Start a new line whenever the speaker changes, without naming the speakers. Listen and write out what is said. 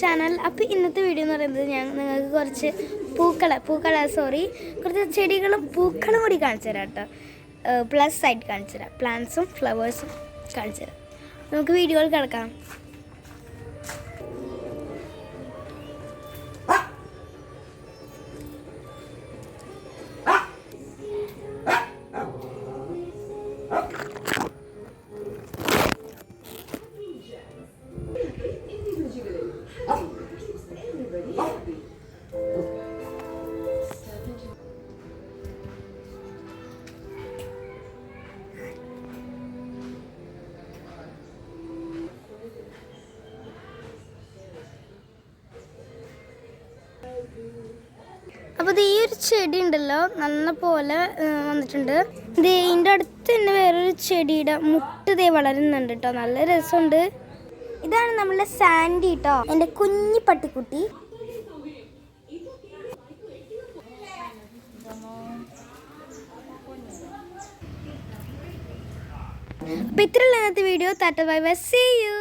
Channel. അപ്പോൾ ഇന്നത്തെ video എന്ന് പറയുന്നത് ഞാൻ നിങ്ങൾക്ക് കുറച്ച് കുറച്ച് ചെടികളും പൂക്കളും കൂടി കാണിച്ചു തരാം കേട്ടോ. പ്ലസ് ആയിട്ട് കാണിച്ചു തരാം, പ്ലാന്റ്സും ഫ്ലവേഴ്സും കാണിച്ചു തരാം. നമുക്ക് വീഡിയോയിൽ കിടക്കാം. അപ്പോൾ ഈ ഒരു ചെടി ഉണ്ടല്ലോ നല്ല പോലെ വന്നിട്ടുണ്ട്. ഇതിൻ്റെ അടുത്ത് തന്നെ വേറൊരു ചെടിയുടെ മുട്ട് വളരുന്നുണ്ട് കേട്ടോ, നല്ല രസമുണ്ട്. ഇതാണ് നമ്മളുടെ സാൻഡി കേട്ടോ, എൻ്റെ കുഞ്ഞി പട്ടിക്കുട്ടി. അപ്പോൾ ഇത്രയുള്ള ഇന്നത്തെ video. Tata bye bye, see U.